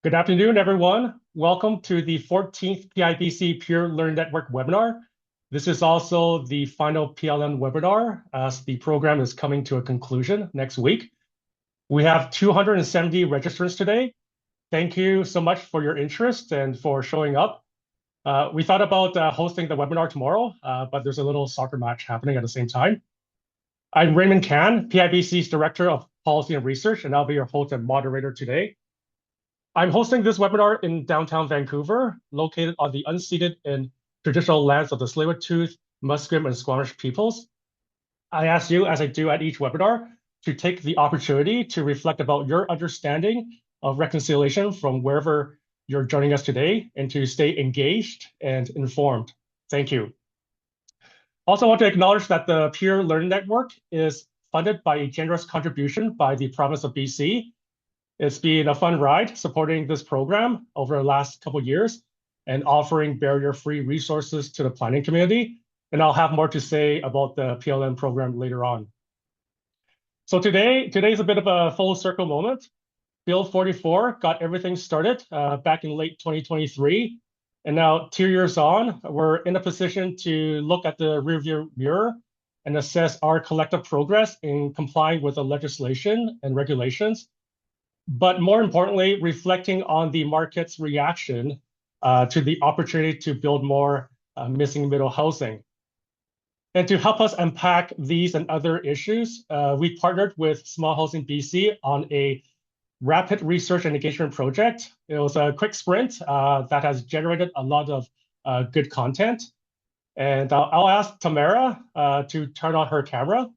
Good afternoon, everyone. Welcome to the 14th PIBC Peer Learning Network webinar. This is also the final PLN webinar as the program is coming to a conclusion next week. We have 270 registrants today. Thank you so much for your interest and for showing up. We thought about hosting the webinar tomorrow, but there's a little soccer match happening at the same time. I'm Raymond Can, PIBC's Director of Policy and Research, and I'll be your host and moderator today. I'm hosting this webinar in downtown Vancouver, located on the unceded and traditional lands of the Tsleil-Waututh, Musqueam, and Squamish peoples. I ask you, as I do at each webinar, to take the opportunity to reflect about your understanding of reconciliation from wherever you're joining us today and to stay engaged and informed. Thank you. Also, I want to acknowledge that the Peer Learning Network is funded by a generous contribution by the province of BC. It's been a fun ride supporting this program over the last couple of years and offering barrier-free resources to the planning community. And I'll have more to say about the PLN program later on. So today's a bit of a full circle moment. Bill 44 got everything started back in late 2023. And now 2 years on, we're in a position to look at the rearview mirror and assess our collective progress in complying with the legislation and regulations, but more importantly, reflecting on the market's reaction to the opportunity to build more missing middle housing. And to help us unpack these and other issues, we partnered with Small Housing BC on a rapid research and engagement project. It was a quick sprint that has generated a lot of good content. And I'll ask Tamara to turn on her camera.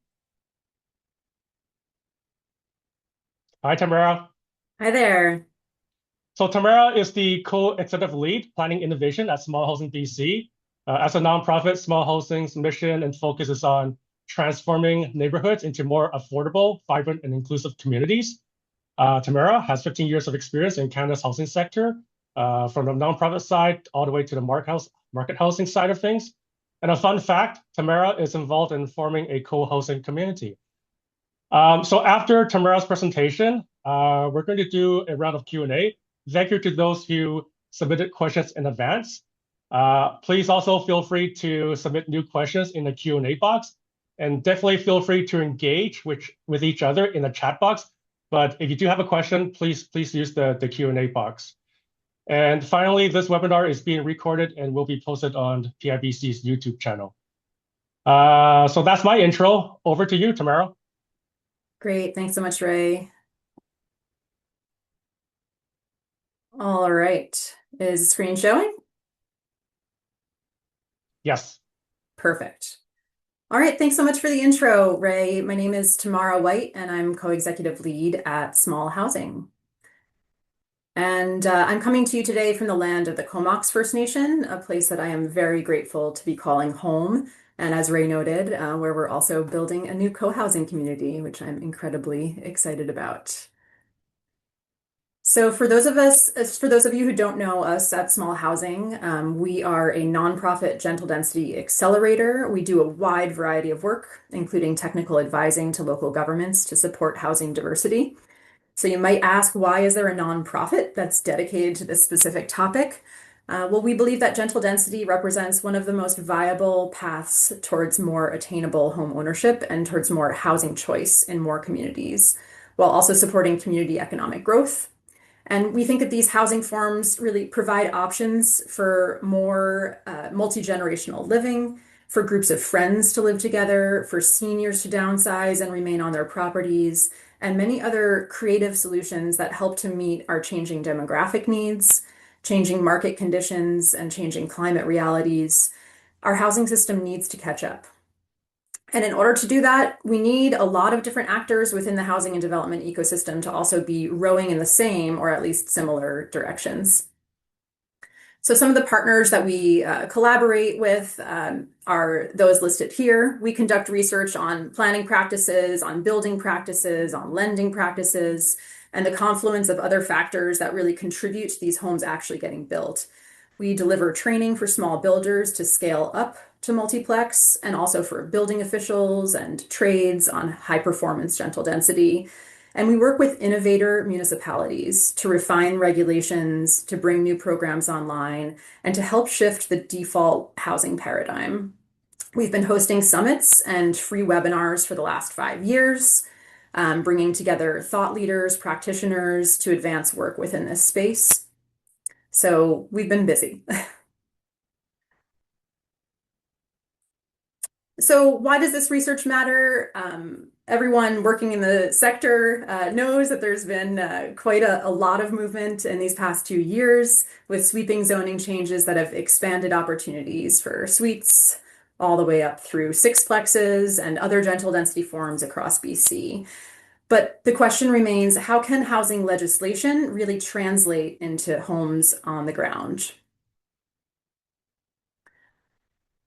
Hi, Tamara. Hi there. So Tamara is the co-executive lead planning innovation at Small Housing BC. As a nonprofit, Small Housing's mission and focus is on transforming neighborhoods into more affordable, vibrant, and inclusive communities. Tamara has 15 years of experience in Canada's housing sector, from the nonprofit side all the way to the market housing side of things. And a fun fact, Tamara is involved in forming a co-housing community. So after Tamara's presentation, we're going to do a round of Q&A. Thank you to those who submitted questions in advance. Please also feel free to submit new questions in the Q&A box, and definitely feel free to engage with each other in the chat box. But if you do have a question, please use the Q&A box. And finally, this webinar is being recorded and will be posted on PIBC's YouTube channel. So that's my intro. Over to you, Tamara. Great. Thanks so much, Ray. All right. Is the screen showing? Yes. Perfect. All right. Thanks so much for the intro, Ray. My name is Tamara White, and I'm co-executive lead at Small Housing. And I'm coming to you today from the land of the Comox First Nation, a place that I am very grateful to be calling home. And as Ray noted, where we're also building a new co-housing community, which I'm incredibly excited about. So for those of you who don't know us at Small Housing, we are a nonprofit gentle density accelerator. We do a wide variety of work, including technical advising to local governments to support housing diversity. So you might ask, why is there a nonprofit that's dedicated to this specific topic? Well, we believe that gentle density represents one of the most viable paths towards more attainable home ownership and towards more housing choice in more communities, while also supporting community economic growth. And we think that these housing forms really provide options for more multi-generational living, for groups of friends to live together, for seniors to downsize and remain on their properties, and many other creative solutions that help to meet our changing demographic needs, changing market conditions, and changing climate realities. Our housing system needs to catch up. And in order to do that, we need a lot of different actors within the housing and development ecosystem to also be rowing in the same, or at least similar, directions. So some of the partners that we collaborate with are those listed here. We conduct research on planning practices, on building practices, on lending practices, and the confluence of other factors that really contribute to these homes actually getting built. We deliver training for small builders to scale up to multiplex, and also for building officials and trades on high performance gentle density. And we work with innovator municipalities to refine regulations, to bring new programs online, and to help shift the default housing paradigm. We've been hosting summits and free webinars for the last 5 years, bringing together thought leaders, practitioners to advance work within this space. So we've been busy. So why does this research matter? Everyone working in the sector knows that there's been quite a lot of movement in these past 2 years with sweeping zoning changes that have expanded opportunities for suites all the way up through sixplexes and other gentle density forms across BC. But the question remains, how can housing legislation really translate into homes on the ground?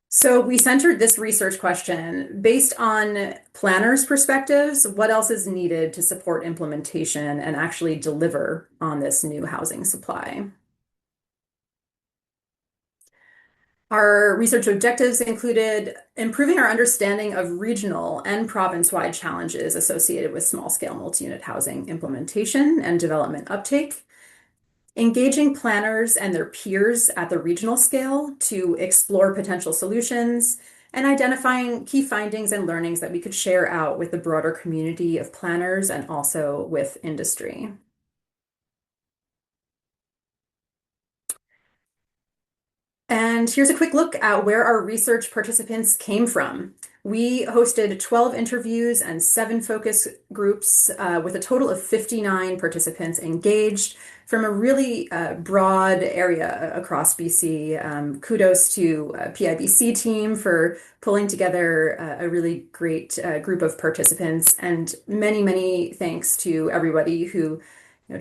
So we centered this research question based on planners' perspectives. What else is needed to support implementation and actually deliver on this new housing supply? Our research objectives included improving our understanding of regional and province-wide challenges associated with small-scale multi-unit housing implementation and development uptake, engaging planners and their peers at the regional scale to explore potential solutions, and identifying key findings and learnings that we could share out with the broader community of planners and also with industry. And here's a quick look at where our research participants came from. We hosted 12 interviews and 7 focus groups with a total of 59 participants engaged from a really broad area across BC. Kudos to PIBC team for pulling together a really great group of participants, and many, many thanks to everybody who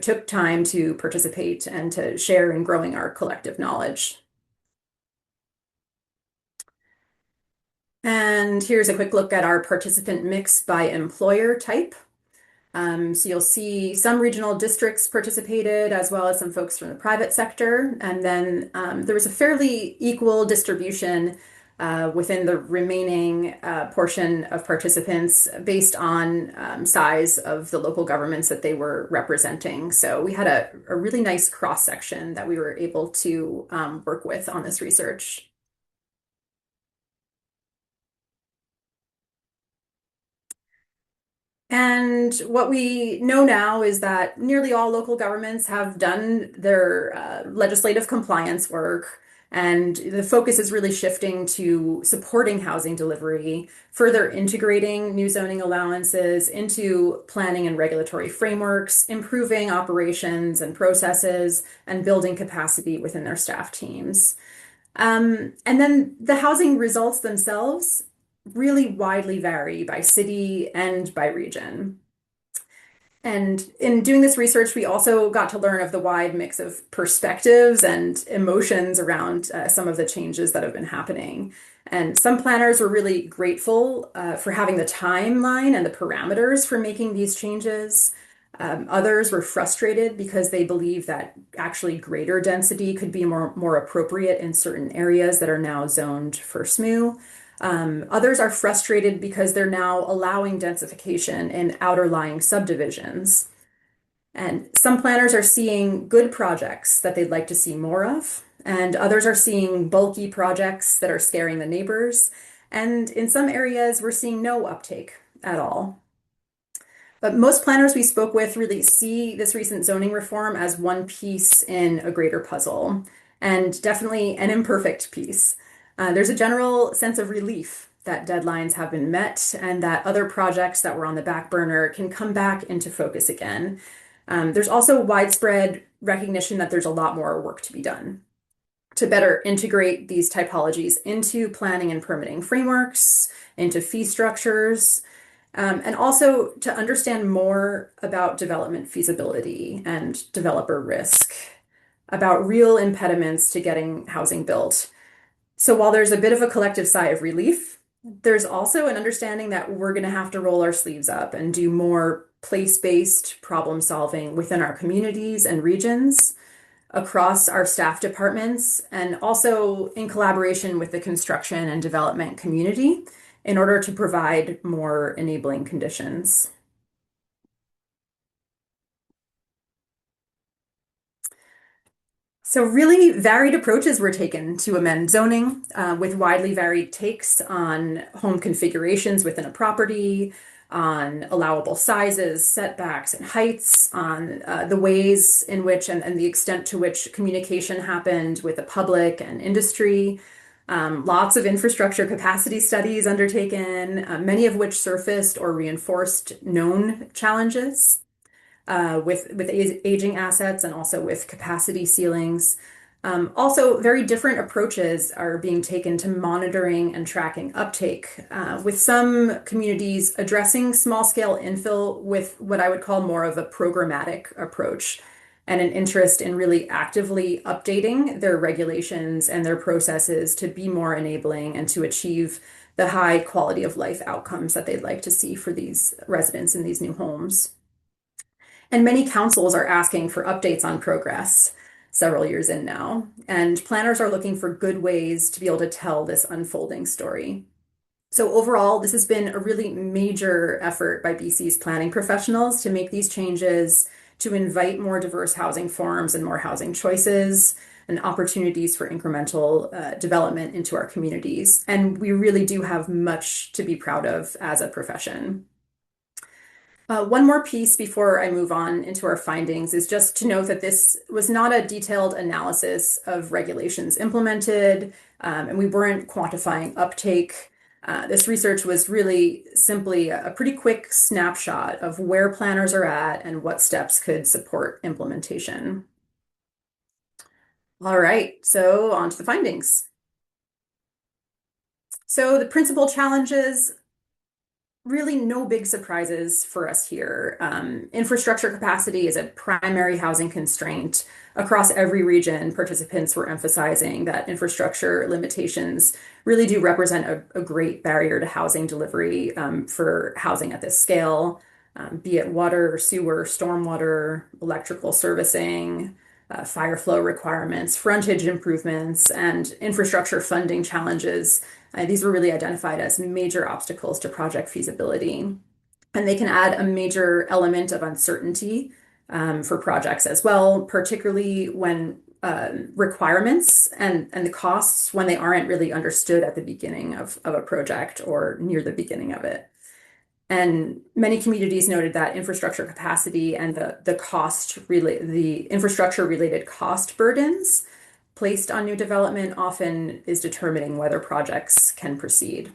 took time to participate and to share in growing our collective knowledge. And here's a quick look at our participant mix by employer type. So you'll see some regional districts participated, as well as some folks from the private sector. And then there was a fairly equal distribution within the remaining portion of participants based on size of the local governments that they were representing. So we had a really nice cross-section that we were able to work with on this research. And what we know now is that nearly all local governments have done their legislative compliance work, and the focus is really shifting to supporting housing delivery, further integrating new zoning allowances into planning and regulatory frameworks, improving operations and processes, and building capacity within their staff teams. And then the housing results themselves really widely vary by city and by region. And in doing this research, we also got to learn of the wide mix of perspectives and emotions around some of the changes that have been happening. And some planners were really grateful for having the timeline and the parameters for making these changes. Others were frustrated because they believe that actually greater density could be more appropriate in certain areas that are now zoned for SMU. Others are frustrated because they're now allowing densification in outerlying subdivisions. And some planners are seeing good projects that they'd like to see more of, and others are seeing bulky projects that are scaring the neighbors. And in some areas, we're seeing no uptake at all. But most planners we spoke with really see this recent zoning reform as one piece in a greater puzzle, and definitely an imperfect piece. There's a general sense of relief that deadlines have been met and that other projects that were on the back burner can come back into focus again. There's also widespread recognition that there's a lot more work to be done to better integrate these typologies into planning and permitting frameworks, into fee structures, and also to understand more about development feasibility and developer risk, about real impediments to getting housing built. So while there's a bit of a collective sigh of relief, there's also an understanding that we're going to have to roll our sleeves up and do more place-based problem solving within our communities and regions, across our staff departments, and also in collaboration with the construction and development community in order to provide more enabling conditions. So really varied approaches were taken to amend zoning, with widely varied takes on home configurations within a property, on allowable sizes, setbacks, and heights, on the ways in which and the extent to which communication happened with the public and industry. Lots of infrastructure capacity studies undertaken, many of which surfaced or reinforced known challenges with aging assets and also with capacity ceilings. Also, very different approaches are being taken to monitoring and tracking uptake, with some communities addressing small-scale infill with what I would call more of a programmatic approach and an interest in really actively updating their regulations and their processes to be more enabling and to achieve the high quality of life outcomes that they'd like to see for these residents in these new homes. And many councils are asking for updates on progress several years in now. And planners are looking for good ways to be able to tell this unfolding story. So overall, this has been a really major effort by BC's planning professionals to make these changes, to invite more diverse housing forms and more housing choices and opportunities for incremental development into our communities. And we really do have much to be proud of as a profession. One more piece before I move on into our findings is just to note that this was not a detailed analysis of regulations implemented, and we weren't quantifying uptake. This research was really simply a pretty quick snapshot of where planners are at and what steps could support implementation. All right, so on to the findings. So the principal challenges, really no big surprises for us here. Infrastructure capacity is a primary housing constraint. Across every region, participants were emphasizing that infrastructure limitations really do represent a great barrier to housing delivery for housing at this scale, be it water, sewer, stormwater, electrical servicing, fire flow requirements, frontage improvements, and infrastructure funding challenges. These were really identified as major obstacles to project feasibility. And they can add a major element of uncertainty for projects as well, particularly when requirements and the costs, when they aren't really understood at the beginning of a project or near the beginning of it. And many communities noted that infrastructure capacity and the infrastructure related cost burdens placed on new development often is determining whether projects can proceed.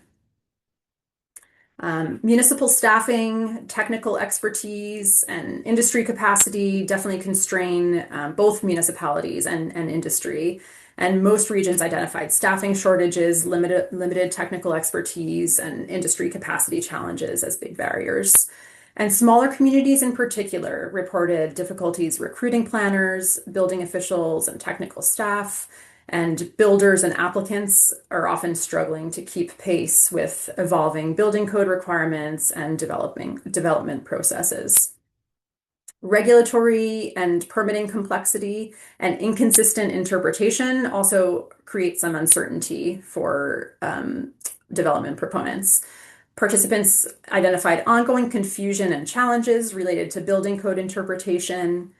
Municipal staffing, technical expertise, and industry capacity definitely constrain both municipalities and industry. And most regions identified staffing shortages, limited technical expertise, and industry capacity challenges as big barriers. And smaller communities in particular reported difficulties recruiting planners, building officials, and technical staff. And builders and applicants are often struggling to keep pace with evolving building code requirements and development processes. Regulatory and permitting complexity and inconsistent interpretation also create some uncertainty for development proponents. Participants identified ongoing confusion and challenges related to building code interpretation,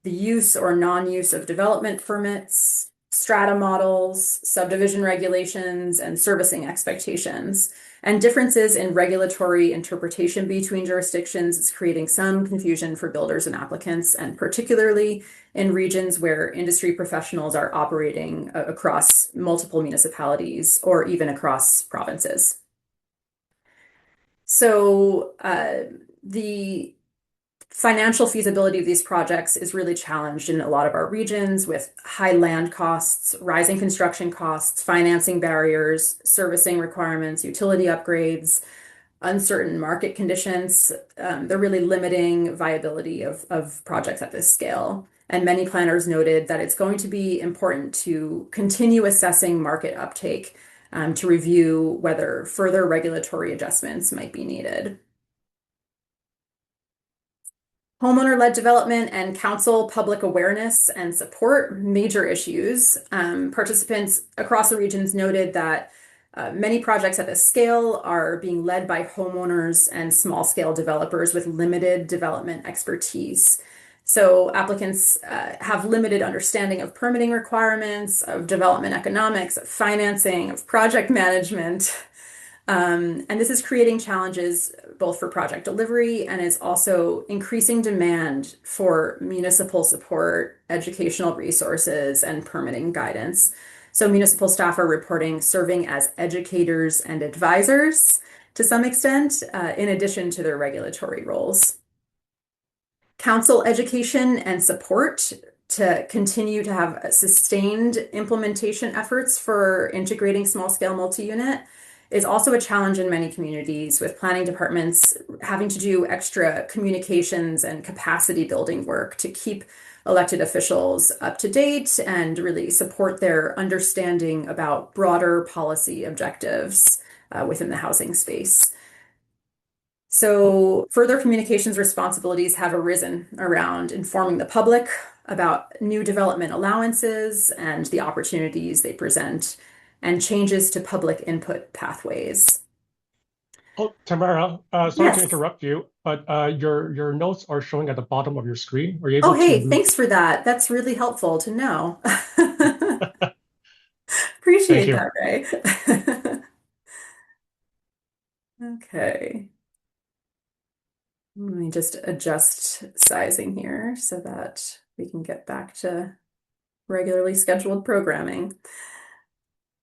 the use or non-use of development permits, strata models, subdivision regulations, and servicing expectations. And differences in regulatory interpretation between jurisdictions is creating some confusion for builders and applicants, and particularly in regions where industry professionals are operating across multiple municipalities or even across provinces. So the financial feasibility of these projects is really challenged in a lot of our regions with high land costs, rising construction costs, financing barriers, servicing requirements, utility upgrades, uncertain market conditions. They're really limiting viability of projects at this scale. And many planners noted that it's going to be important to continue assessing market uptake to review whether further regulatory adjustments might be needed. Homeowner-led development and council public awareness and support, major issues. Participants across the regions noted that many projects at this scale are being led by homeowners and small-scale developers with limited development expertise. So applicants have limited understanding of permitting requirements, of development economics, of financing, of project management. And this is creating challenges both for project delivery and is also increasing demand for municipal support, educational resources, and permitting guidance. So municipal staff are reporting serving as educators and advisors to some extent, in addition to their regulatory roles. Council education and support to continue to have sustained implementation efforts for integrating small-scale multi-unit is also a challenge in many communities, with planning departments having to do extra communications and capacity building work to keep elected officials up to date and really support their understanding about broader policy objectives within the housing space. So further communications responsibilities have arisen around informing the public about new development allowances and the opportunities they present, and changes to public input pathways. Oh, Tamara, sorry to Yes. interrupt you, but your notes are showing at the bottom of your screen. Are you Oh, able to hey, move? thanks for that. That's really helpful to know. Thank Appreciate you. that, Ray. Okay. Let me just adjust sizing here so that we can get back to regularly scheduled programming.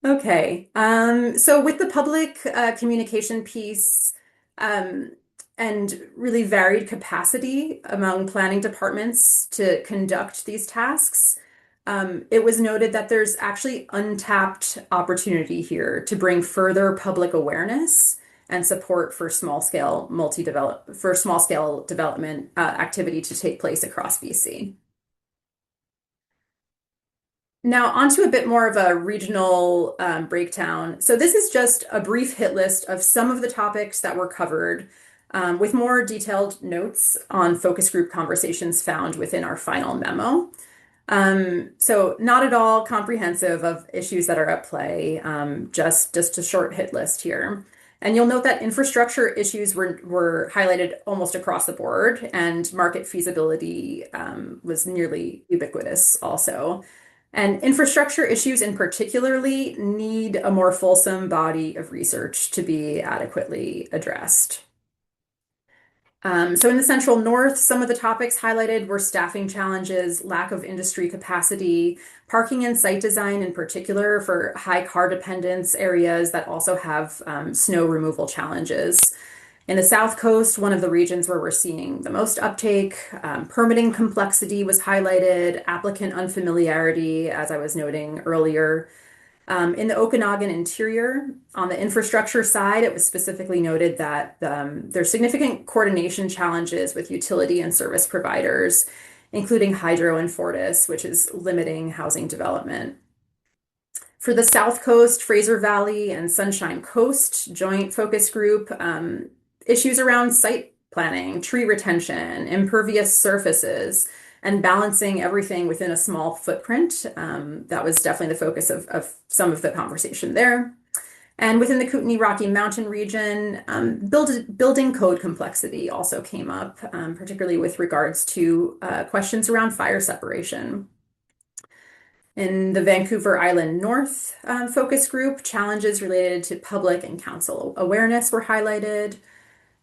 Okay, so with the public communication piece um, and really varied capacity among planning departments to conduct these tasks, it was noted that there's actually untapped opportunity here to bring further public awareness and support for small scale development activity to take place across BC. Now, onto a bit more of a regional breakdown. So, this is just a brief hit list of some of the topics that were covered, with more detailed notes on focus group conversations found within our final memo. So, not at all comprehensive of issues that are at play, just a short hit list here. And you'll note that infrastructure issues were highlighted almost across the board, and market feasibility was nearly ubiquitous also. And infrastructure issues in particularly need a more fulsome body of research to be adequately addressed. So in the Central North, some of the topics highlighted were staffing challenges, lack of industry capacity, parking and site design in particular for high car dependence areas that also have snow removal challenges. In the South Coast, one of the regions where we're seeing the most uptake, permitting complexity was highlighted, applicant unfamiliarity, as I was noting earlier. In the Okanagan interior, on the infrastructure side, it was specifically noted that there's significant coordination challenges with utility and service providers, including Hydro and Fortis, which is limiting housing development. For the South Coast, Fraser Valley, and Sunshine Coast joint focus group, issues around site planning, tree retention, impervious surfaces, and balancing everything within a small footprint. That was definitely the focus of some of the conversation there. And within the Kootenay Rocky Mountain region, building code complexity also came up, particularly with regards to questions around fire separation. In the Vancouver Island North focus group, challenges related to public and council awareness were highlighted.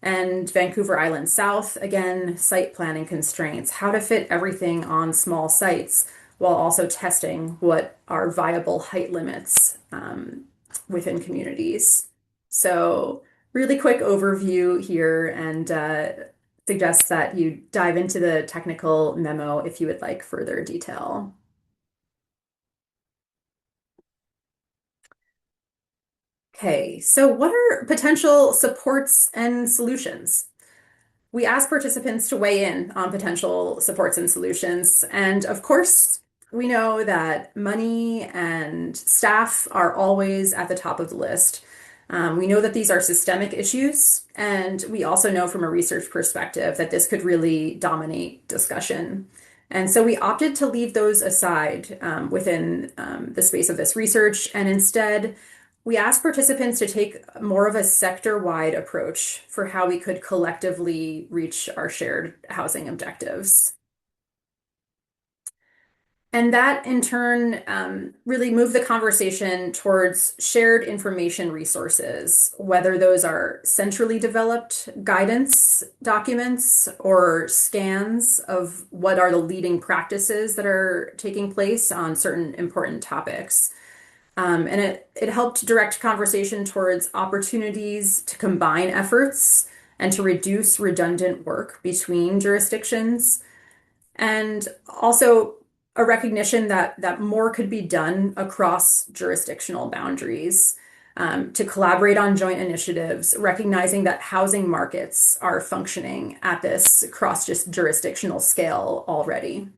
And Vancouver Island South, again, site planning constraints, how to fit everything on small sites while also testing what are viable height limits within communities. So, really quick overview here, and suggest that you dive into the technical memo if you would like further detail. Okay, so what are potential supports and solutions? We asked participants to weigh in on potential supports and solutions. And of course, we know that money and staff are always at the top of the list. We know that these are systemic issues, and we also know from a research perspective that this could really dominate discussion. And so we opted to leave those aside within the space of this research, and instead we asked participants to take more of a sector-wide approach for how we could collectively reach our shared housing objectives. And that in turn really moved the conversation towards shared information resources, whether those are centrally developed guidance documents or scans of what are the leading practices that are taking place on certain important topics. And it helped direct conversation towards opportunities to combine efforts and to reduce redundant work between jurisdictions, and also a recognition that more could be done across jurisdictional boundaries, to collaborate on joint initiatives, recognizing that housing markets are functioning at this cross just jurisdictional scale already.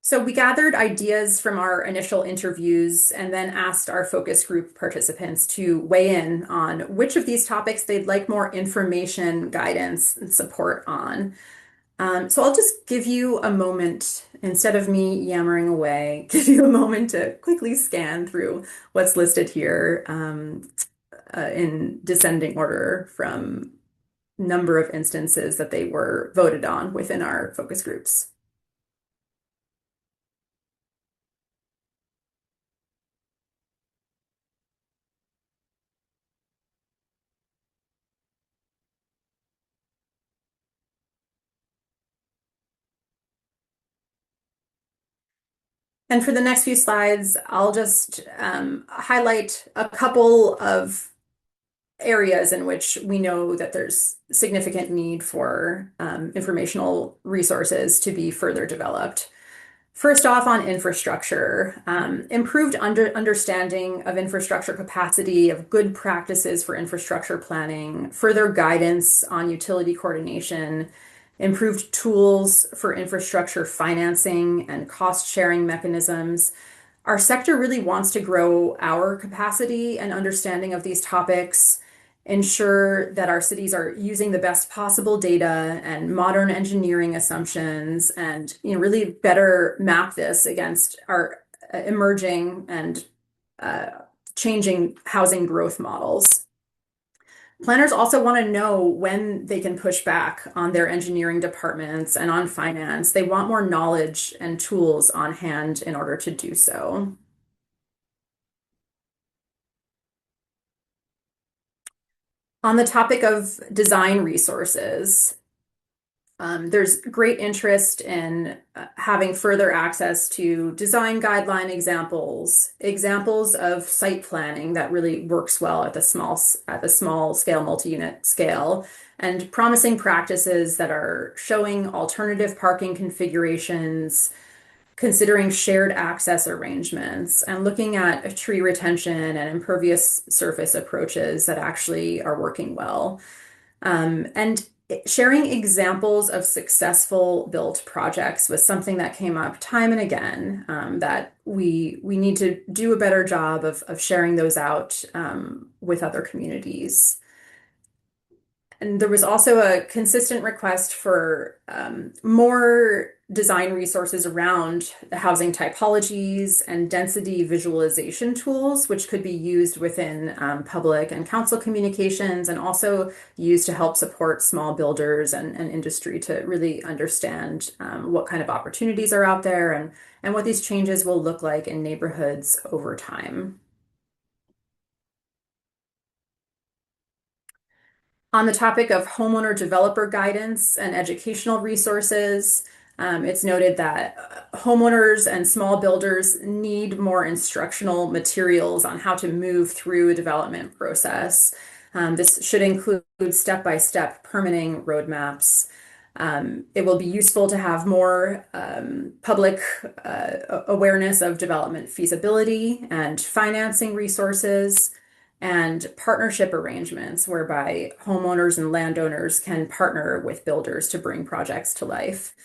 So we gathered ideas from our initial interviews and then asked our focus group participants to weigh in on which of these topics they'd like more information, guidance, and support on. So I'll just give you a moment, instead of me yammering away, give you a moment to quickly scan through what's listed here, in descending order from number of instances that they were voted on within our focus groups. And for the next few slides, I'll just highlight a couple of areas in which we know that there's significant need for informational resources to be further developed. First off, on infrastructure, improved understanding of infrastructure capacity, of good practices for infrastructure planning, further guidance on utility coordination, improved tools for infrastructure financing and cost sharing mechanisms. Our sector really wants to grow our capacity and understanding of these topics, ensure that our cities are using the best possible data and modern engineering assumptions, and really better map this against our emerging and uh, changing housing growth models. Planners also want to know when they can push back on their engineering departments and on finance. They want more knowledge and tools on hand in order to do so. On the topic of design resources, there's great interest in having further access to design guideline examples, examples of site planning that really works well at the small scale, multi-unit scale, and promising practices that are showing alternative parking configurations, considering shared access arrangements, and looking at tree retention and impervious surface approaches that actually are working well. And sharing examples of successful built projects was something that came up time and again, that we need to do a better job of sharing those out with other communities. And there was also a consistent request for more design resources around the housing typologies and density visualization tools, which could be used within public and council communications, and also used to help support small builders and industry to really understand what kind of opportunities are out there, and what these changes will look like in neighborhoods over time. On the topic of homeowner developer guidance and educational resources, it's noted that homeowners and small builders need more instructional materials on how to move through a development process. This should include step-by-step permitting roadmaps. It will be useful to have more public awareness of development feasibility and financing resources, and partnership arrangements whereby homeowners and landowners can partner with builders to bring projects to life.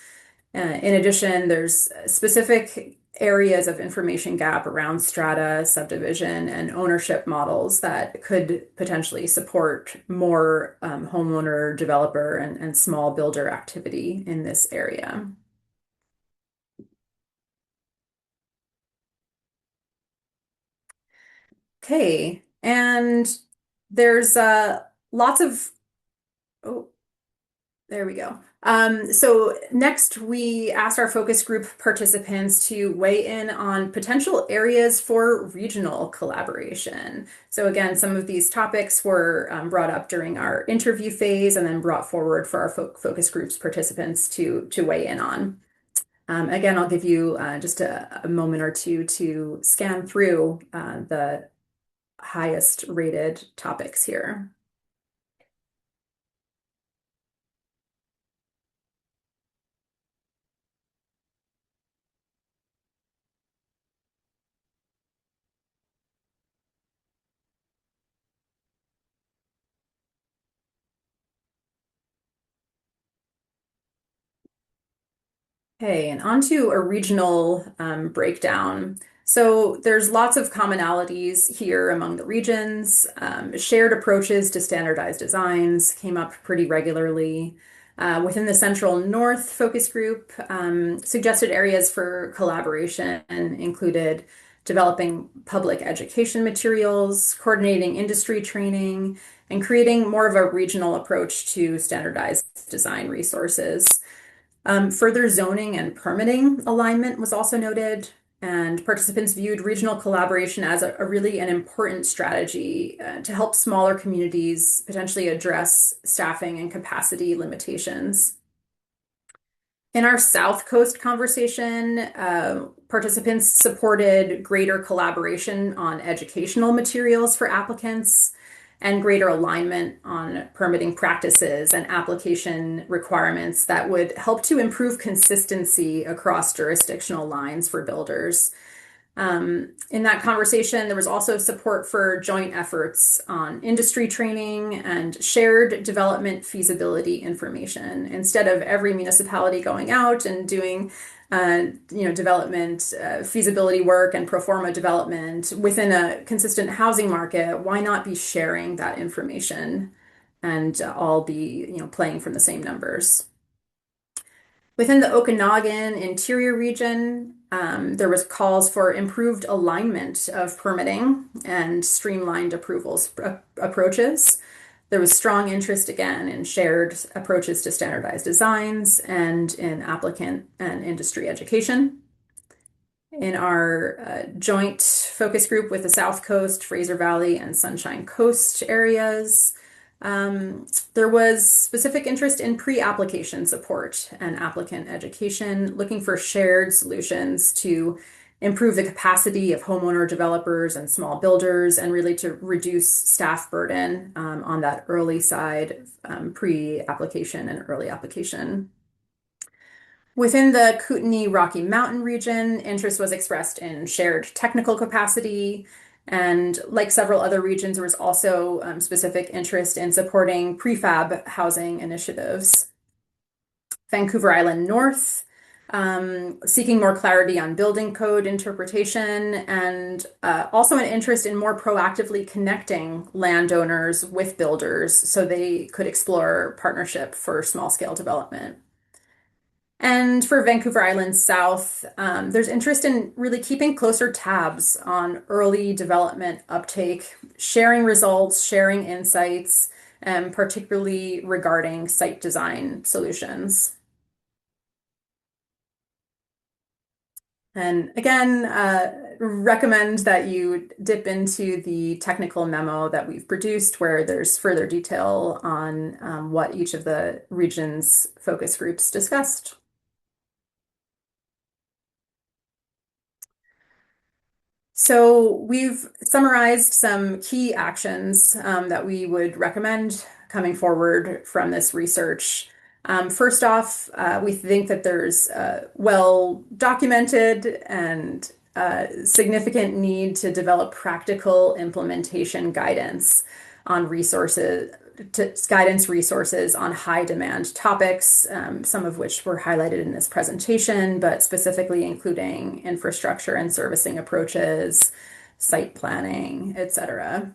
In addition, there's specific areas of information gap around strata, subdivision, and ownership models that could potentially support more homeowner, developer, and small builder activity in this area. Okay, and there's lots of, oh, There we go. So next, we asked our focus group participants to weigh in on potential areas for regional collaboration. So again, some of these topics were brought up during our interview phase and then brought forward for our focus groups participants to weigh in on. Again, I'll give you just a moment or two to scan through the highest rated topics here. Okay, and onto a regional breakdown. So there's lots of commonalities here among the regions. Shared approaches to standardized designs came up pretty regularly. Within the Central North focus group, suggested areas for collaboration included developing public education materials, coordinating industry training, and creating more of a regional approach to standardized design resources. Further zoning and permitting alignment was also noted, and participants viewed regional collaboration as a really an important strategy to help smaller communities potentially address staffing and capacity limitations. In our South Coast conversation, participants supported greater collaboration on educational materials for applicants and greater alignment on permitting practices and application requirements that would help to improve consistency across jurisdictional lines for builders. In that conversation, there was also support for joint efforts on industry training and shared development feasibility information. Instead of every municipality going out and doing development, feasibility work and pro forma development within a consistent housing market, why not be sharing that information and all be, playing from the same numbers? Within the Okanagan interior region, there was calls for improved alignment of permitting and streamlined approaches. There was strong interest again in shared approaches to standardized designs and in applicant and industry education. In our joint focus group with the South Coast, Fraser Valley, and Sunshine Coast areas, there was specific interest in pre-application support and applicant education, looking for shared solutions to improve the capacity of homeowner developers and small builders, and really to reduce staff burden on that early side, pre-application and early application. Within the Kootenai Rocky Mountain region, interest was expressed in shared technical capacity. And like several other regions, there was also specific interest in supporting prefab housing initiatives. Vancouver Island North, seeking more clarity on building code interpretation, and also an interest in more proactively connecting landowners with builders so they could explore partnership for small scale development. And for Vancouver Island South, there's interest in really keeping closer tabs on early development uptake, sharing results, sharing insights, and particularly regarding site design solutions. And again, recommend that you dip into the technical memo that we've produced where there's further detail on what each of the region's focus groups discussed. So we've summarized some key actions that we would recommend coming forward from this research. First off, we think that there's well documented and significant need to develop practical implementation guidance on guidance resources on high demand topics, some of which were highlighted in this presentation, but specifically including infrastructure and servicing approaches, site planning, etc.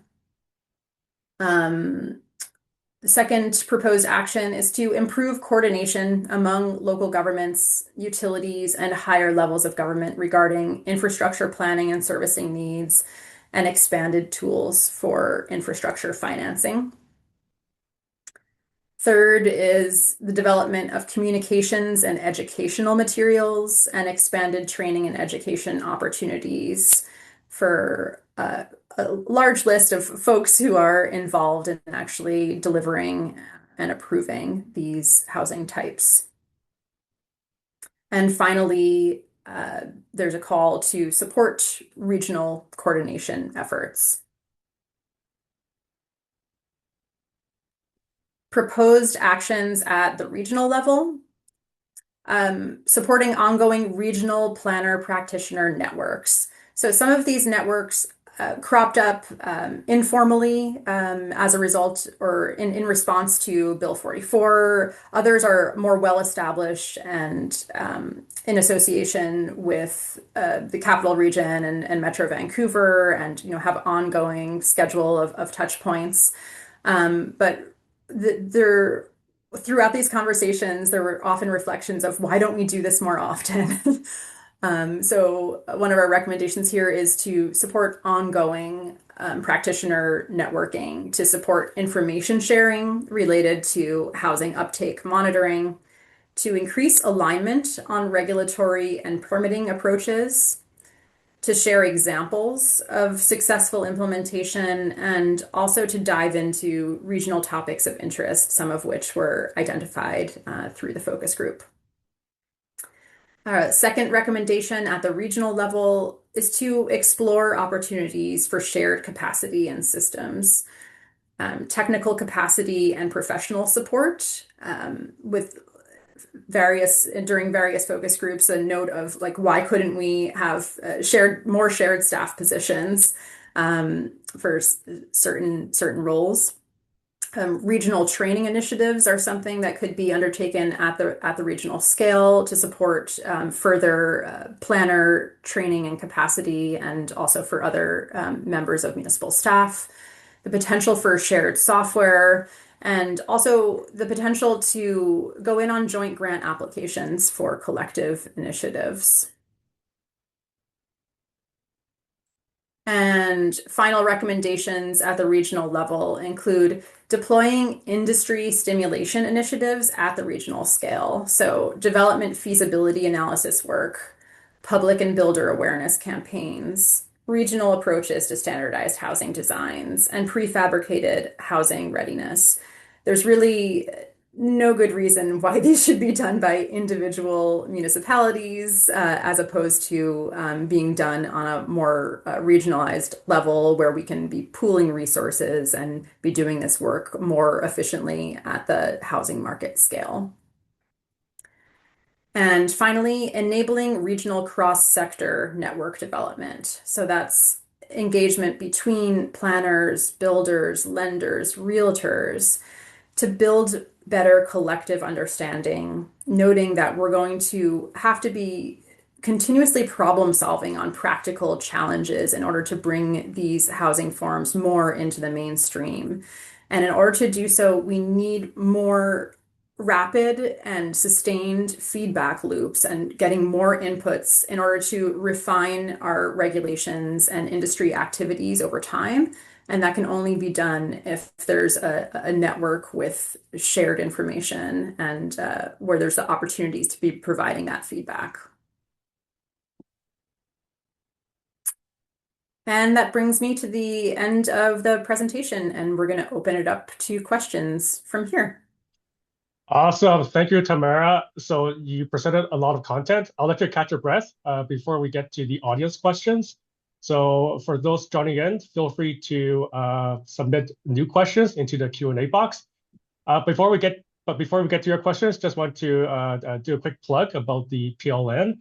The second proposed action is to improve coordination among local governments, utilities, and higher levels of government regarding infrastructure planning and servicing needs and expanded tools for infrastructure financing. Third is the development of communications and educational materials and expanded training and education opportunities for a large list of folks who are involved in actually delivering and approving these housing types. And finally, there's a call to support regional coordination efforts. Proposed actions at the regional level, supporting ongoing regional planner practitioner networks. So some of these networks cropped up informally as a result or in response to Bill 44. Others are more well established and in association with the Capital Region and Metro Vancouver, and have ongoing schedule of touch points. But throughout these conversations, there were often reflections of why don't we do this more often? So one of our recommendations here is to support ongoing practitioner networking, to support information sharing related to housing uptake monitoring, to increase alignment on regulatory and permitting approaches, to share examples of successful implementation, and also to dive into regional topics of interest, some of which were identified through the focus group. Second recommendation at the regional level is to explore opportunities for shared capacity and systems, technical capacity and professional support with during various focus groups, a note of like, why couldn't we have more shared staff positions for certain roles? Regional training initiatives are something that could be undertaken at the regional scale to support further planner training and capacity, and also for other members of municipal staff. The potential for shared software, and also the potential to go in on joint grant applications for collective initiatives. And final recommendations at the regional level include deploying industry stimulation initiatives at the regional scale. So development feasibility analysis work, public and builder awareness campaigns, regional approaches to standardized housing designs, and prefabricated housing readiness. There's really no good reason why these should be done by individual municipalities as opposed to being done on a more regionalized level where we can be pooling resources and be doing this work more efficiently at the housing market scale. And finally, enabling regional cross-sector network development. So that's engagement between planners, builders, lenders, realtors, to build better collective understanding, noting that we're going to have to be continuously problem solving on practical challenges in order to bring these housing forms more into the mainstream. And in order to do so, we need more rapid and sustained feedback loops and getting more inputs in order to refine our regulations and industry activities over time. And that can only be done if there's a network with shared information and where there's the opportunities to be providing that feedback. And that brings me to the end of the presentation, and we're going to open it up to questions from here. Awesome. Thank you, Tamara. So you presented a lot of content. I'll let you catch your breath before we get to the audience questions. So for those joining in, feel free to submit new questions into the Q&A box. Before we get to your questions, just want to do a quick plug about the PLN.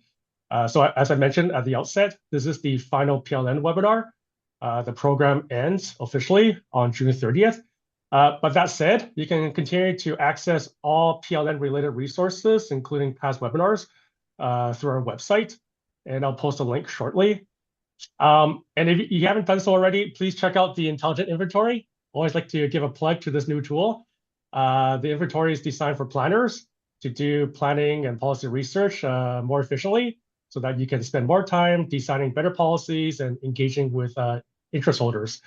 So as I mentioned at the outset, this is the final PLN webinar. The program ends officially on June 30th. But that said, you can continue to access all PLN-related resources, including past webinars, through our website. And I'll post a link shortly. And if you haven't done so already, please check out the Intelligent Inventory. Always like to give a plug to this new tool. The inventory is designed for planners to do planning and policy research more efficiently, so that you can spend more time designing better policies and engaging with interest holders.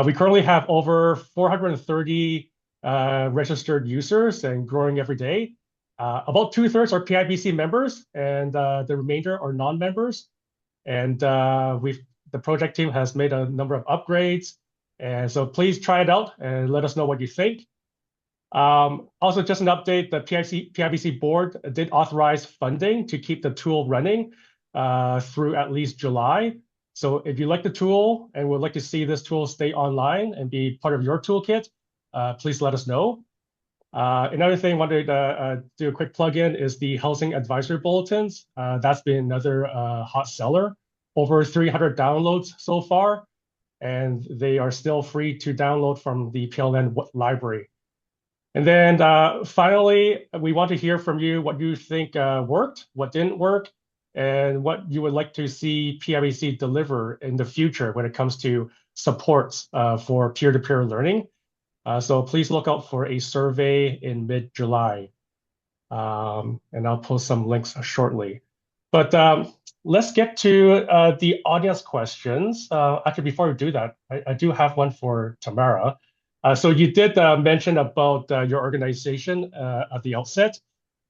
We currently have over 430 registered users and growing every day. About 2/3 are PIBC members, and the remainder are non-members. And the project team has made a number of upgrades. And so please try it out and let us know what you think. Also, just an update, the PIBC board did authorize funding to keep the tool running through at least July. So if you like the tool and would like to see this tool stay online and be part of your toolkit, please let us know. Another thing I wanted to do a quick plug-in is the housing advisory bulletins. That's been another hot seller. Over 300 downloads so far, and they are still free to download from the PLN library. And then finally, we want to hear from you what you think worked, what didn't work, and what you would like to see PIBC deliver in the future when it comes to supports for peer-to-peer learning. So please look out for a survey in mid-July. And I'll post some links shortly. But let's get to the audience questions. Actually, before we do that, I do have one for Tamara. So you did mention about your organization at the outset,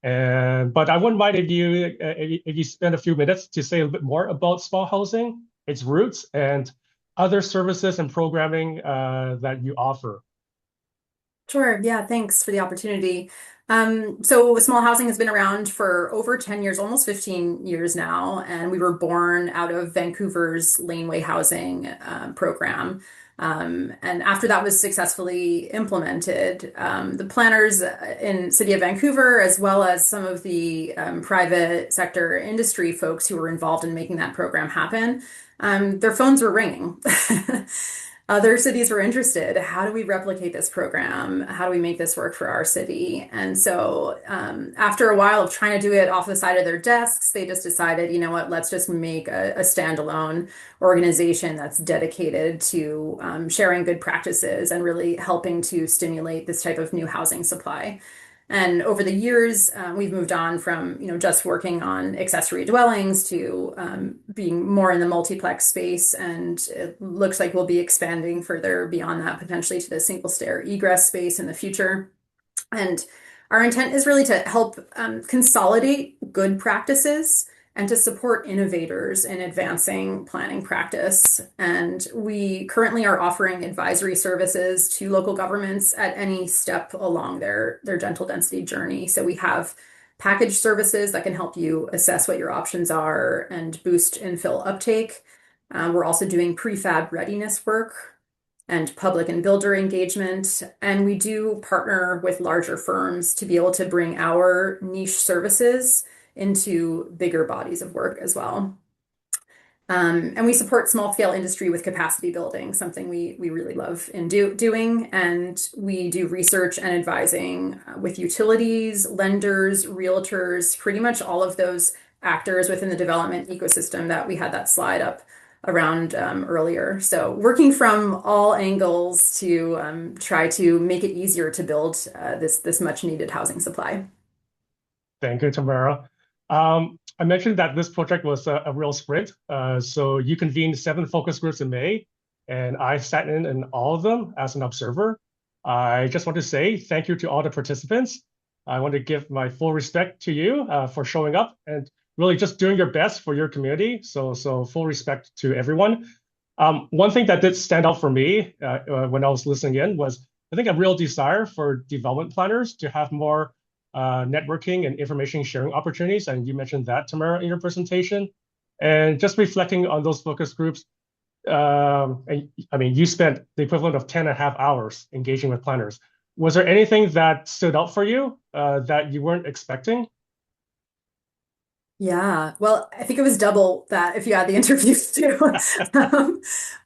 but I wouldn't mind if you spend a few minutes to say a little bit more about small housing, its roots, and other services and programming that you offer. Sure. Yeah, thanks for the opportunity. So small housing has been around for over 10 years, almost 15 years now, and we were born out of Vancouver's laneway housing program. And after that was successfully implemented, the planners in City of Vancouver, as well as some of the private sector industry folks who were involved in making that program happen, their phones were ringing. Other cities were interested. How do we replicate this program? How do we make this work for our city? And so after a while of trying to do it off the side of their desks, they just decided, you know what, let's just make a standalone organization that's dedicated to sharing good practices and really helping to stimulate this type of new housing supply. And over the years, we've moved on from, just working on accessory dwellings to being more in the multiplex space. And it looks like we'll be expanding further beyond that, potentially to the single stair egress space in the future. And our intent is really to help consolidate good practices and to support innovators in advancing planning practice. And we currently are offering advisory services to local governments at any step along their gentle density journey. So we have package services that can help you assess what your options are and boost infill uptake. We're also doing prefab readiness work and public and builder engagement. And we do partner with larger firms to be able to bring our niche services into bigger bodies of work as well. And we support small scale industry with capacity building, something we really love in doing. And we do research and advising with utilities, lenders, realtors, pretty much all of those actors within the development ecosystem that we had that slide up around earlier. So working from all angles to try to make it easier to build this much needed housing supply. Thank you, Tamara. I mentioned that this project was a real sprint. So you convened 7 focus groups in May, and I sat in all of them as an observer. I just want to say thank you to all the participants. I want to give my full respect to you for showing up and really just doing your best for your community. So full respect to everyone. One thing that did stand out for me when I was listening in was, I think, a real desire for development planners to have more networking and information sharing opportunities. And you mentioned that, Tamara, in your presentation. And just reflecting on those focus groups, and, I mean, you spent the equivalent of 10.5 hours engaging with planners. Was there anything that stood out for you that you weren't expecting? Yeah, well, I think it was double that if you had the interviews too. Yeah,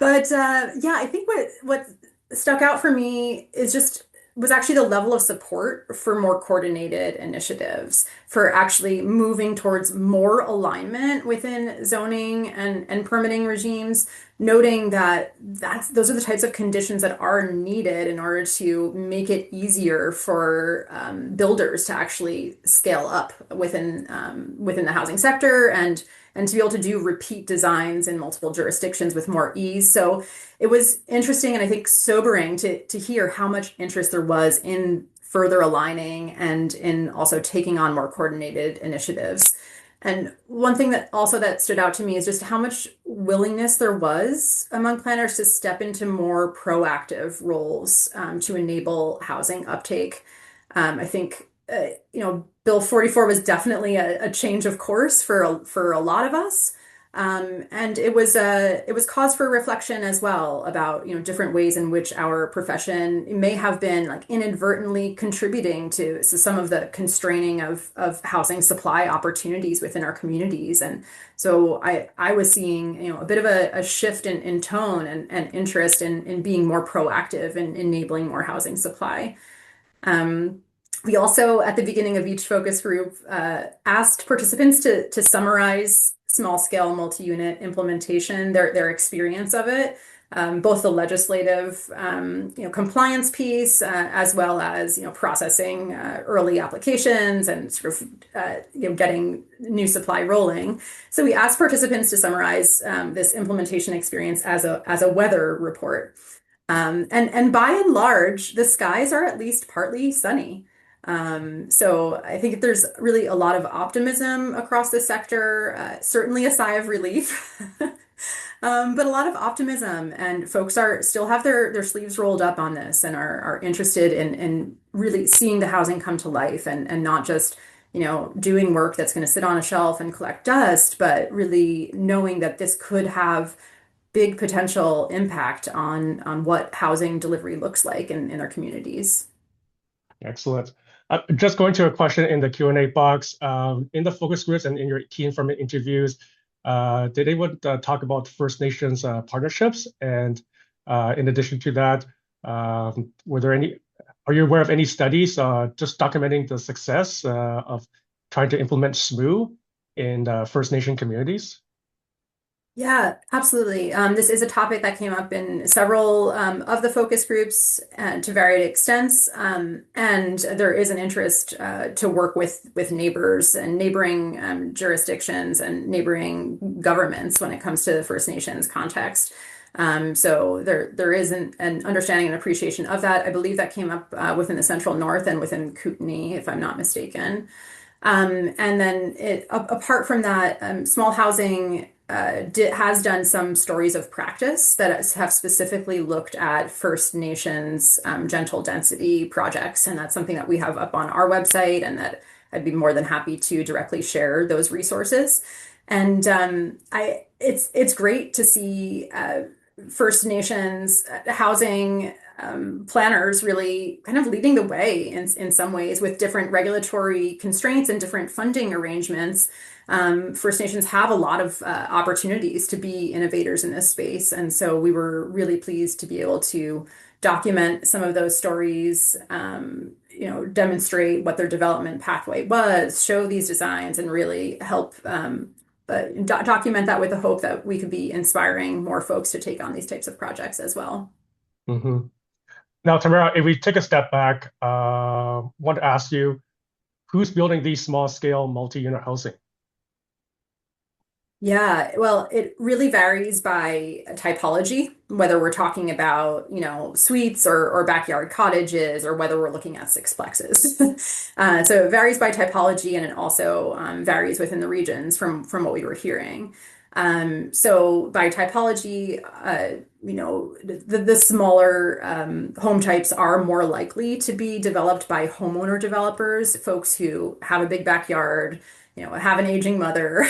I think what stuck out for me is just was actually the level of support for more coordinated initiatives, for actually moving towards more alignment within zoning and permitting regimes, noting that those are the types of conditions that are needed in order to make it easier for builders to actually scale up within the housing sector and and to be able to do repeat designs in multiple jurisdictions with more ease. So it was interesting and I think sobering to hear how much interest there was in further aligning and in also taking on more coordinated initiatives. And one thing that stood out to me is just how much willingness there was among planners to step into more proactive roles to enable housing uptake. I think Bill 44 was definitely a change of course for a lot of us. And it was cause for reflection as well about different ways in which our profession may have been like inadvertently contributing to some of the constraining of housing supply opportunities within our communities. And so I was seeing a bit of a shift in tone and interest in being more proactive in enabling more housing supply. Um, we also, at the beginning of each focus group, asked participants to summarize small-scale multi-unit implementation, their experience of it, both the legislative, compliance piece, as well as processing early applications and sort of getting new supply rolling. So we asked participants to summarize this implementation experience as a weather report. And by and large, the skies are at least partly sunny. So I think there's really a lot of optimism across the sector, certainly a sigh of relief, but a lot of optimism, and folks are still have their sleeves rolled up on this and are interested in really seeing the housing come to life and not just doing work that's going to sit on a shelf and collect dust, but really knowing that this could have big potential impact on what housing delivery looks like in our communities. Excellent. Just going to a question in the Q&A box. In the focus groups and in your key informant interviews, did anyone talk about First Nations partnerships? And in addition to that, are you aware of any studies just documenting the success of trying to implement SMOO in First Nation communities? Yeah, absolutely. This is a topic that came up in several of the focus groups to varied extents, and there is an interest to work with neighbors and neighboring jurisdictions and neighboring governments when it comes to the First Nations context. So there is an understanding and appreciation of that. I believe that came up within the Central North and within Kootenai, if I'm not mistaken. And then apart from that, small housing has done some stories of practice that have specifically looked at First Nations gentle density projects. And that's something that we have up on our website and that I'd be more than happy to directly share those resources. And it's great to see First Nations housing planners really kind of leading the way in some ways with different regulatory constraints and different funding arrangements. First Nations have a lot of opportunities to be innovators in this space. And so we were really pleased to be able to document some of those stories, demonstrate what their development pathway was, show these designs, and really help document that with the hope that we could be inspiring more folks to take on these types of projects as well. Mm-hmm. Now, Tamara, if we take a step back, want to ask you, who's building these small-scale multi-unit housing? Yeah, well, it really varies by typology, whether we're talking about, suites or backyard cottages, or whether we're looking at sixplexes. So it varies by typology, and it also varies within the regions from what we were hearing. So by typology, the smaller home types are more likely to be developed by homeowner developers, folks who have a big backyard, have an aging mother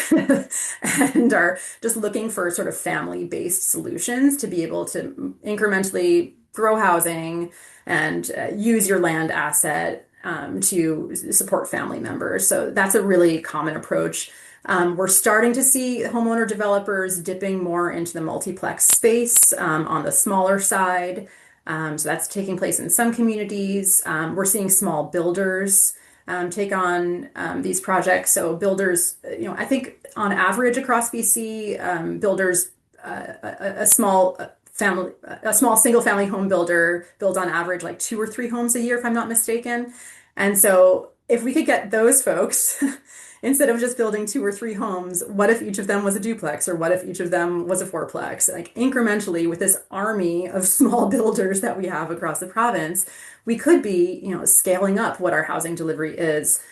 and are just looking for sort of family-based solutions to be able to incrementally grow housing and use your land asset to support family members. So that's a really common approach. We're starting to see homeowner developers dipping more into the multiplex space on the smaller side. So that's taking place in some communities. We're seeing small builders take on these projects. So builders, I think on average across BC, builders, a small single family home builder builds on average like 2 or 3 homes a year, if I'm not mistaken. And so if we could get those folks, instead of just building two or three homes, what if each of them was a duplex, or what if each of them was a fourplex? Like incrementally, with this army of small builders that we have across the province, we could be, scaling up what our housing delivery is.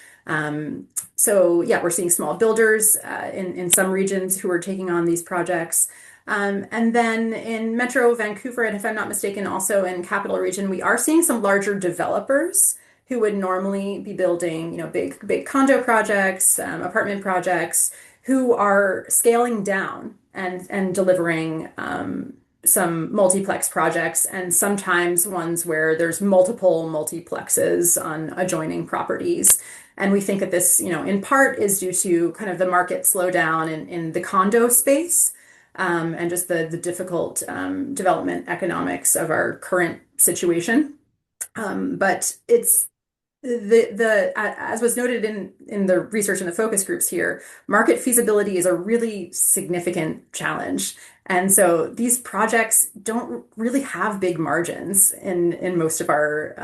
So yeah, we're seeing small builders in some regions who are taking on these projects. And then in Metro Vancouver, and if I'm not mistaken, also in Capital Region, we are seeing some larger developers who would normally be building, big condo projects, apartment projects, who are scaling down and delivering some multiplex projects, and sometimes ones where there's multiple multiplexes on adjoining properties. And we think that this, in part is due to kind of the market slowdown in the condo space, and just the difficult development economics of our current situation. But it's as was noted in the research and the focus groups here, market feasibility is a really significant challenge. And so these projects don't really have big margins in most of our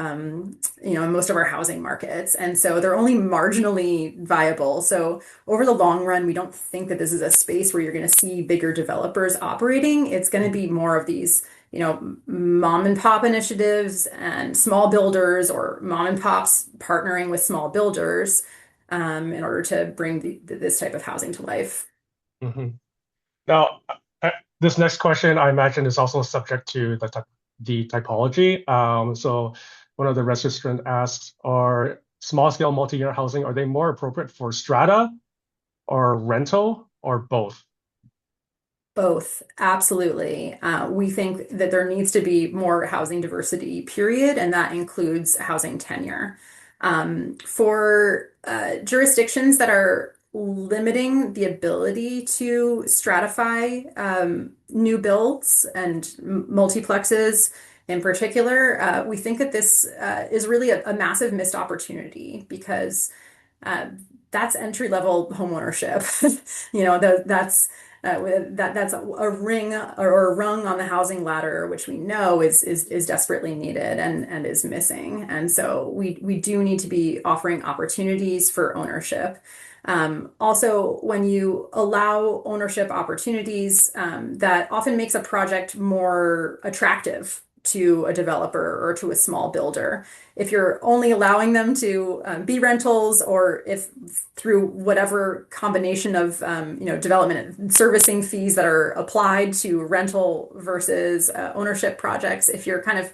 in most of our housing markets. And so they're only marginally viable. So over the long run, we don't think that this is a space where you're going to see bigger developers operating. It's going to be more of these mom and pop initiatives and small builders, or mom and pops partnering with small builders in order to bring this type of housing to life. Mm-hmm. Now, this next question, I imagine, is also subject to the typology. So one of the registrants asks, are small-scale multi-unit housing, are they more appropriate for strata or rental, or both? Both, absolutely. We think that there needs to be more housing diversity, period, and that includes housing tenure. For jurisdictions that are limiting the ability to stratify new builds and multiplexes in particular, we think that this is really a massive missed opportunity, because that's entry-level homeownership. That's a ring or a rung on the housing ladder, which we know is desperately needed and is missing. And so we do need to be offering opportunities for ownership. Also, when you allow ownership opportunities, that often makes a project more attractive to a developer or to a small builder. If you're only allowing them to be rentals, or if through whatever combination of development and servicing fees that are applied to rental versus ownership projects, if you're kind of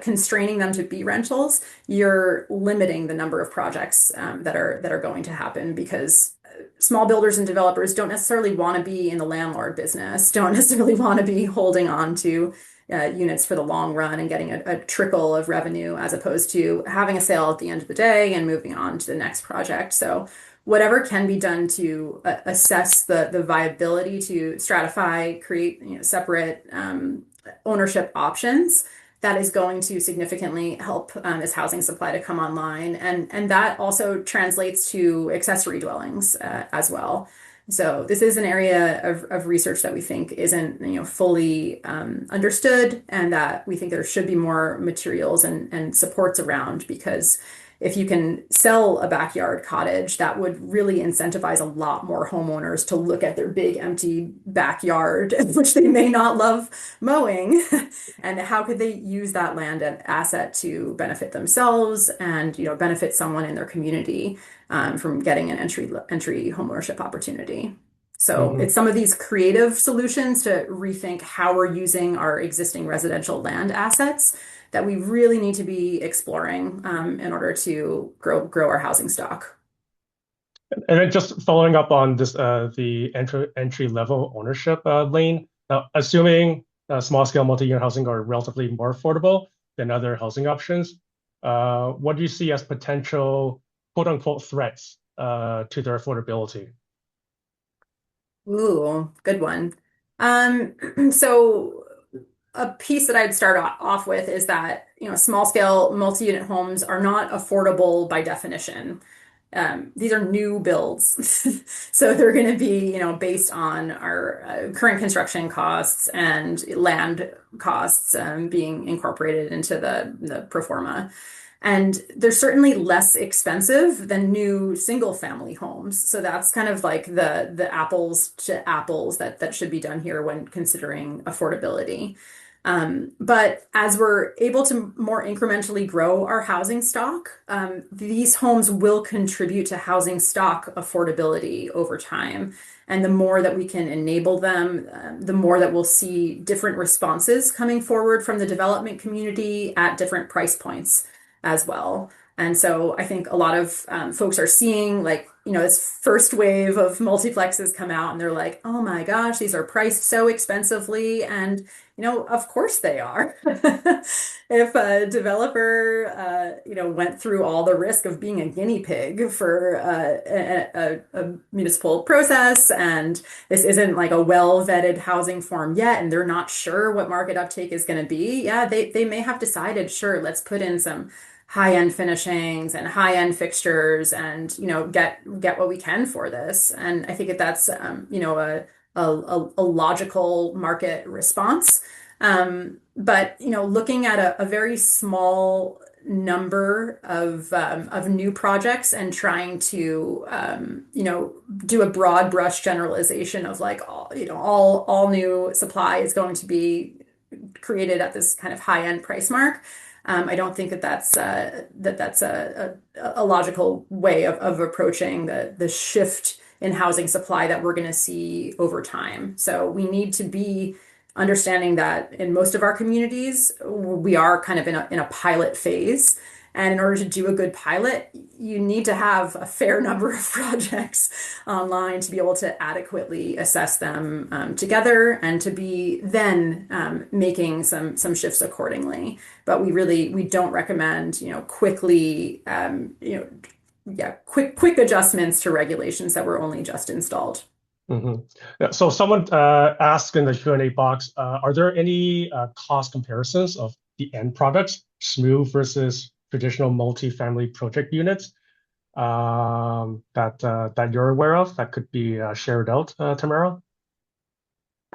constraining them to be rentals, you're limiting the number of projects that are going to happen, because small builders and developers don't necessarily want to be in the landlord business, don't necessarily want to be holding on to units for the long run and getting a trickle of revenue, as opposed to having a sale at the end of the day and moving on to the next project. So whatever can be done to assess the viability to stratify, create separate ownership options, that is going to significantly help this housing supply to come online. And that also translates to accessory dwellings as well. So this is an area of research that we think isn't fully understood, and that we think there should be more materials and supports around, because if you can sell a backyard cottage, that would really incentivize a lot more homeowners to look at their big empty backyard, which they may not love mowing, and how could they use that land and asset to benefit themselves and benefit someone in their community from getting an entry homeownership opportunity. So it's some of these creative solutions to rethink how we're using our existing residential land assets that we really need to be exploring in order to grow our housing stock. And then just following up on this, the entry level ownership lane. Now, assuming small scale multi-unit housing are relatively more affordable than other housing options, what do you see as potential quote unquote threats to their affordability? Ooh, good one. So a piece that I'd start off with is that, small scale multi-unit homes are not affordable by definition. These are new builds. So they're going to be, based on our current construction costs and land costs being incorporated into the pro forma. And they're certainly less expensive than new single family homes. So that's kind of like the apples to apples that should be done here when considering affordability. But as we're able to more incrementally grow our housing stock, these homes will contribute to housing stock affordability over time. And the more that we can enable them, the more that we'll see different responses coming forward from the development community at different price points as well. And so I think a lot of folks are seeing like, this first wave of multiplexes come out and they're like, oh my gosh, these are priced so expensively. And, of course they are. If a developer, went through all the risk of being a guinea pig for a municipal process, and this isn't like a well-vetted housing form yet, and they're not sure what market uptake is going to be, yeah, they may have decided, sure, let's put in some high-end finishings and high-end fixtures and get what we can for this. And I think that that's a logical market response. But looking at a very small number of new projects and trying to do a broad brush generalization of like all new supply is going to be created at this kind of high-end price mark. I don't think that's a logical way of approaching the shift in housing supply that we're going to see over time. So we need to be understanding that in most of our communities, we are kind of in a pilot phase. And in order to do a good pilot, you need to have a fair number of projects online to be able to adequately assess them together and to be then making some shifts accordingly. But we don't recommend, quickly, quick adjustments to regulations that were only just installed. Yeah, so someone asked in the Q&A box, are there any cost comparisons of the end products, SMU versus traditional multifamily project units that you're aware of that could be shared out, Tamara?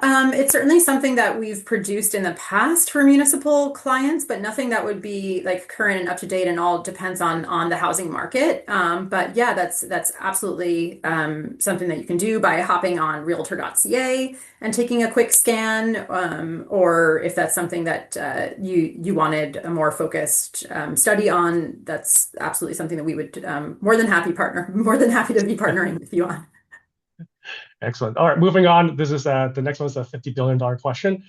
It's certainly something that we've produced in the past for municipal clients, but nothing that would be like current and up to date, and all depends on the housing market. But yeah, that's absolutely something that you can do by hopping on realtor.ca and taking a quick scan, or if that's something that you wanted a more focused study on, that's absolutely something that we would more than happy to be partnering with you on. Excellent. All right, moving on. This is the next one is a $50 billion question.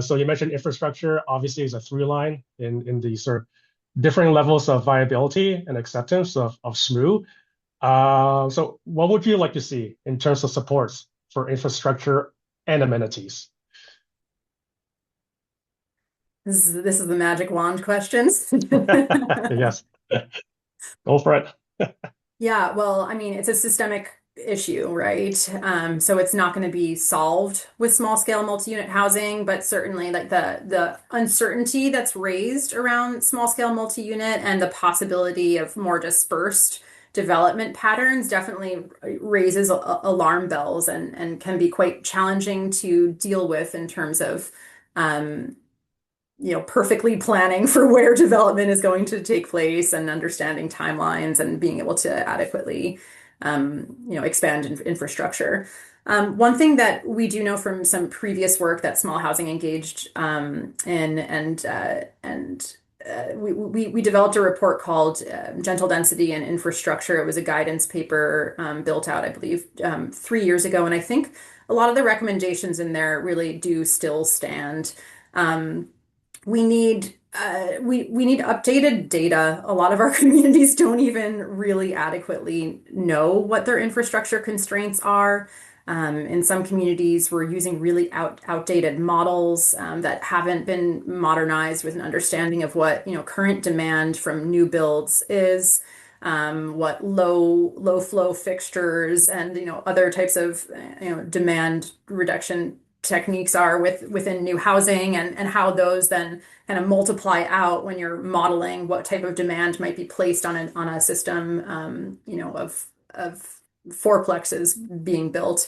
So you mentioned infrastructure obviously is a through line in the sort of different levels of viability and acceptance of SMU. So what would you like to see in terms of supports for infrastructure and amenities? This is the magic wand questions. Yes, go for it. Yeah, well, I mean, it's a systemic issue, right? So it's not going to be solved with small scale multi-unit housing, but certainly like the uncertainty that's raised around small scale multi-unit and the possibility of more dispersed development patterns definitely raises alarm bells and can be quite challenging to deal with in terms of perfectly planning for where development is going to take place and understanding timelines and being able to adequately, expand infrastructure. One thing that we do know from some previous work that small housing engaged in, and we developed a report called Gentle Density and Infrastructure. It was a guidance paper built out, I believe, 3 years ago. And I think a lot of the recommendations in there really do still stand. We need updated data. A lot of our communities don't even really adequately know what their infrastructure constraints are. In some communities, we're using really outdated models that haven't been modernized with an understanding of what current demand from new builds is, what low flow fixtures and other types of demand reduction techniques are within new housing, and how those then kind of multiply out when you're modeling what type of demand might be placed on a system of fourplexes being built.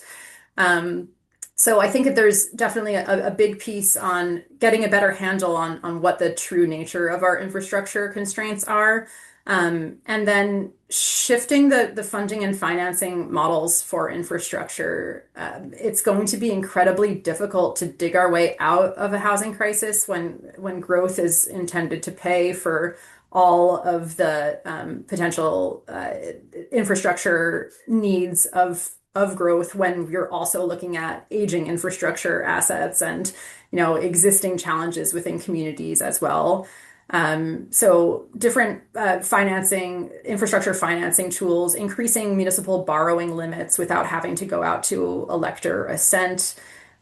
So I think that there's definitely a big piece on getting a better handle on what the true nature of our infrastructure constraints are. And then shifting the funding and financing models for infrastructure. It's going to be incredibly difficult to dig our way out of a housing crisis when growth is intended to pay for all of the potential infrastructure needs of growth when you're also looking at aging infrastructure assets and existing challenges within communities as well. So different financing, infrastructure financing tools, increasing municipal borrowing limits without having to go out to elect or assent,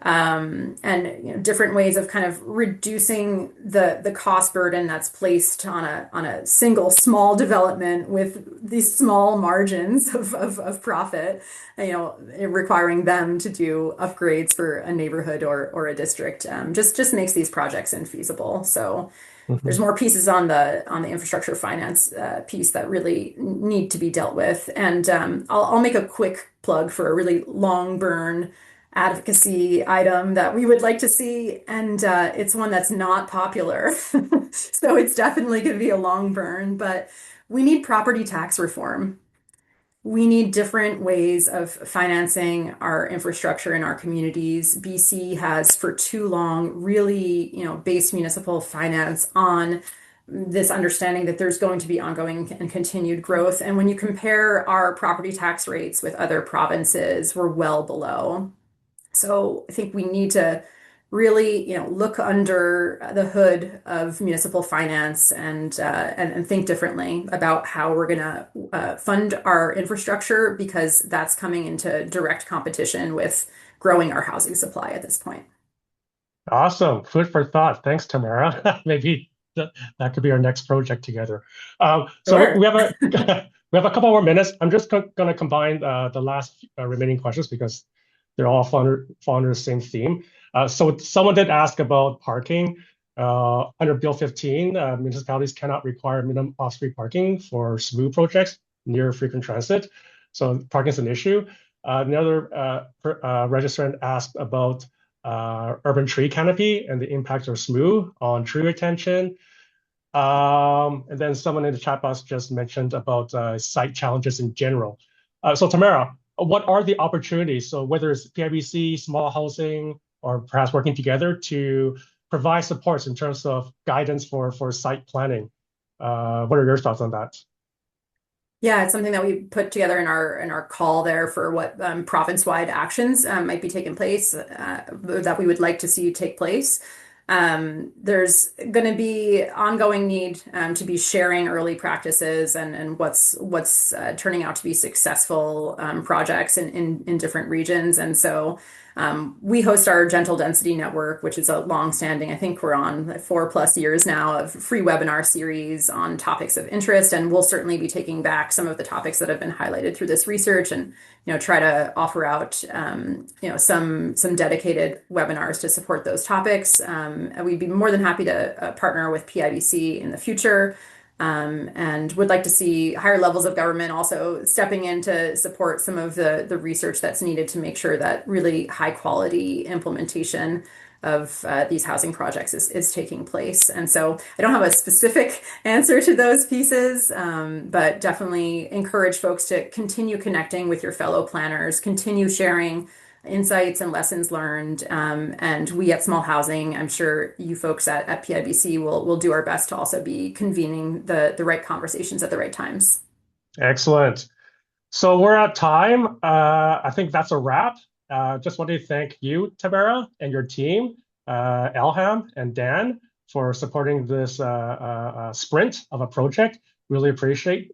and different ways of kind of reducing the cost burden that's placed on a single small development with these small margins of profit, requiring them to do upgrades for a neighborhood or a district, just makes these projects infeasible. So there's Mhm. more pieces on the infrastructure finance piece that really need to be dealt with. And I'll make a quick plug for a really long burn advocacy item that we would like to see, and it's one that's not popular. So it's definitely going to be a long burn, but we need property tax reform. We need different ways of financing our infrastructure in our communities. BC has for too long really, based municipal finance on this understanding that there's going to be ongoing and continued growth. And when you compare our property tax rates with other provinces, we're well below. So I think we need to really, look under the hood of municipal finance and think differently about how we're going to fund our infrastructure because that's coming into direct competition with growing our housing supply at this point. Awesome. Food for thought. Thanks, Tamara. Maybe that could be our next project together. So Sure. we have a we have a couple more minutes. I'm just going to combine the last remaining questions because they're all fall under the same theme. So someone did ask about parking. Under Bill 15, municipalities cannot require minimum off-street parking for SMU projects near frequent transit. So parking is an issue. Another registrant asked about urban tree canopy and the impact of SMU on tree retention. And then someone in the chat box just mentioned about site challenges in general. So Tamara, what are the opportunities? So whether it's PIBC, small housing, or perhaps working together to provide supports in terms of guidance for site planning. What are your thoughts on that? Yeah, it's something that we put together in our call there for what province-wide actions might be taking place that we would like to see take place. There's going to be ongoing need to be sharing early practices and what's turning out to be successful projects in different regions. And so we host our Gentle Density Network, which is a long-standing, I think we're on 4+ years now of free webinar series on topics of interest. And we'll certainly be taking back some of the topics that have been highlighted through this research and try to offer out some dedicated webinars to support those topics. And we'd be more than happy to partner with PIBC in the future. And would like to see higher levels of government also stepping in to support some of the research that's needed to make sure that really high quality implementation of these housing projects is taking place. And so I don't have a specific answer to those pieces, but definitely encourage folks to continue connecting with your fellow planners, continue sharing insights and lessons learned. And we at Small Housing, I'm sure you folks at PIBC will do our best to also be convening the right conversations at the right times. Excellent. So we're at time. I think that's a wrap. Just want to thank you, Tamara, and your team, Elham and Dan, for supporting this sprint of a project. Really appreciate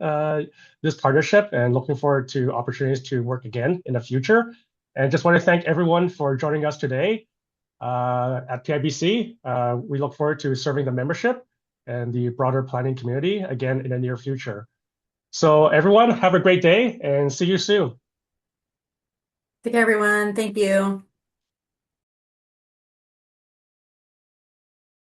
this partnership and looking forward to opportunities to work again in the future. And just want to thank everyone for joining us today at PIBC. We look forward to serving the membership and the broader planning community again in the near future. So everyone, have a great day and see you soon. Take care, everyone. Thank you.